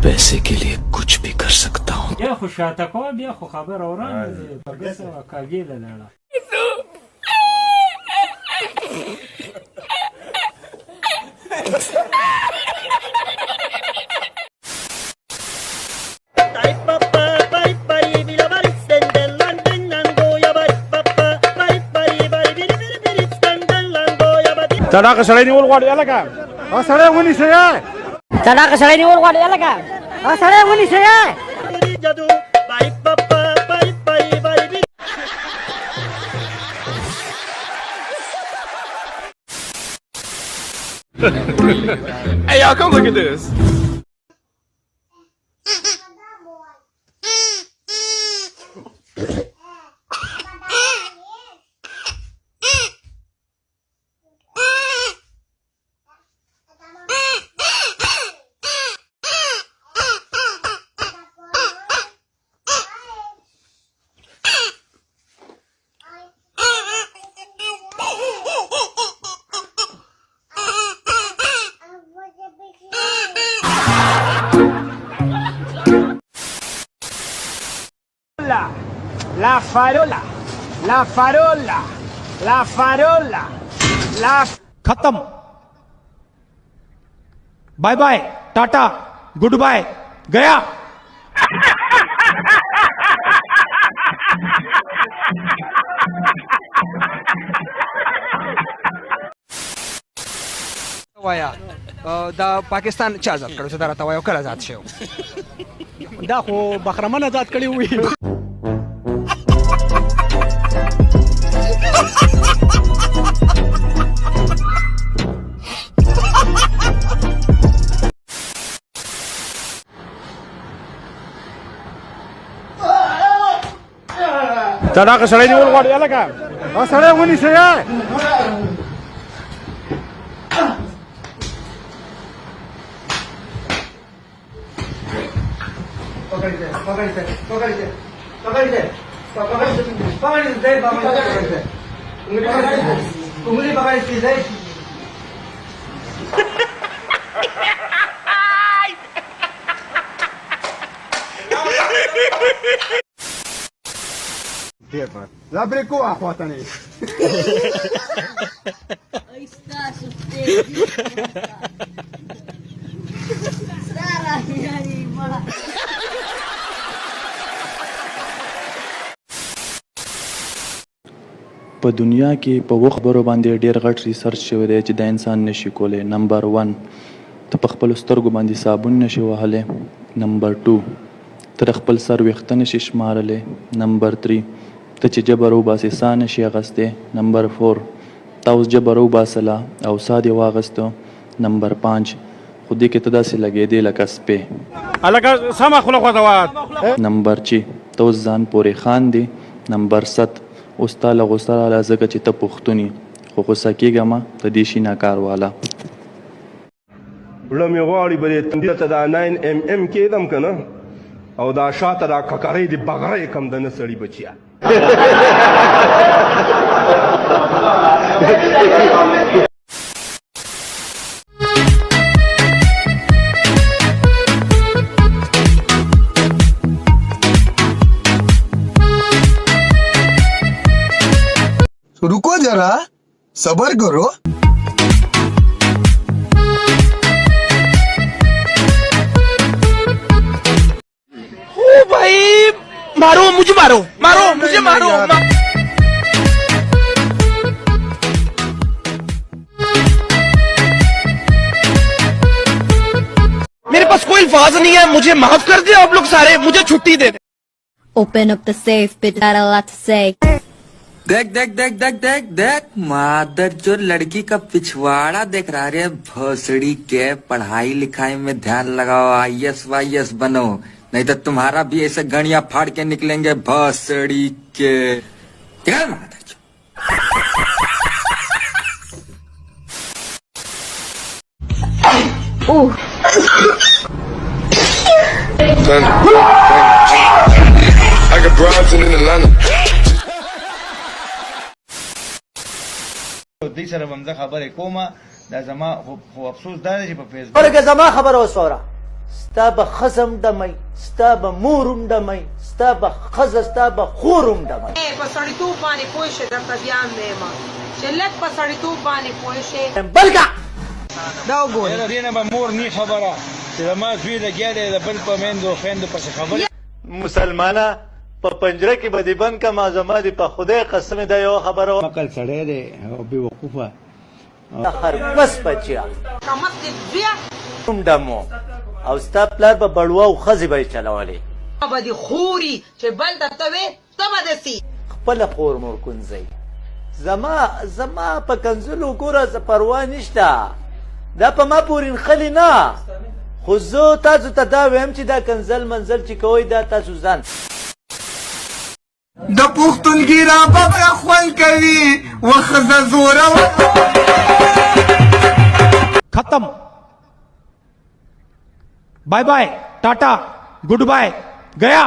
पैसे के लिए कुछ भी कर सकता हूँ. بیا خو شاته کوه بیا خو خبر اوران دې په ګسه کاږي لاله تړاک سړی نیول غواړي الګا ا سړی ونی سي تړاک سړی نیول غواړي الګا ا سړی ونی سي جادو بای پپا بای بای بای Hey y'all, come look at this. La farola, la farola, la farola, la खत्म bye bye tata goodbye गया वाया دا پاکستان چا آزاد کړو چې دا راته وایو کله آزاد شو دا خو بخرمن آزاد کړی وي تړاک سړی نیول غواړي الګا ا سړی ونی سي La brecua خواطنی Está suspenso. Sara yani ma. په دنیا کې په وخت خبرو باندې ډیر غټ ریسرچ شوی دی چې د انسان نشي کولی. نمبر 1 ته په خپل سترګو باندې صابون نشي وهلی. نمبر 2 ته خپل سر ویښته نشي شمارلی. نمبر 3 ته چې جبر وباسې ساه نشي اخیستی. نمبر 4 تا اوس جبر وباسله او ساه دې واخیسته. نمبر 5 خو دې کې ته داسې لګېدې لکه سپی. الګا سما خله خو دا نمبر 6 ته اوس ځان پورې خاندې. نمبر 7 اوس تا له غوسه راله ځکه چې ته پښتون یې خو غوسه کېږه مه ته دې شي ناکار واله. زړه مې غواړي به دې تندي ته دا 9mm کېدم که نه او دا شاته دا ککرۍ دې بغرۍ کم د نه سړي بچیا रुको जरा सबर करो ओ भाई मारो मुझे मारो मारो मुझे मारो मेरे पास कोई अल्फाज नहीं है मुझे माफ कर दे आप लोग सारे मुझे छुट्टी दे दे Open up the safe, bitch, got a lot to say. देख देख देख देख देख देख मादर जो लड़की का पिछवाड़ा देख रहा है भोसड़ी के पढ़ाई लिखाई में ध्यान लगाओ IAS वाईएस बनो नहीं तो तुम्हारा भी ऐसे गणिया फाड़ के निकलेंगे भोसड़ी के मादर जो I got bribes in Atlanta. دې سره بمزه خبرې کومه دا زما خو افسوس دا دی چې په فیسبوک ورګه زما خبر اوس اورا ستا به خزم دمي ستا به مورم دمي ستا به خزه ستا به خورم دمي په سړیتوب باندې پوه شي درته بیان دی ما چې لږ په سړیتوب باندې پوه شي بلګه دا وګورئ دینه به مور نی خبره چې ما زوی لګیا دی د بل په میندو خویندو پسې خبرې مسلمانه په پنجره کې به دې بند کما زما دې په خدای قسم ده یو خبره عقل سړی دی او بې وقوفه هر بس بچیا کمت دې بیا کوم دمو او ستا پلار به بړوا او خزې به یې چلولې به دې خوري چې بل درته وې ته به دسي خپله خور مور کنځئ زما په کنځلو ګوره څه پروا نشته دا په ما پورې نښلي نه خو زه تاسو ته دا ویم چې دا کنځل منزل چې کوئ دا تاسو ځان د پښتون ګیرا په خوان کوي وخزه زوره खत्म bye bye tata goodbye गया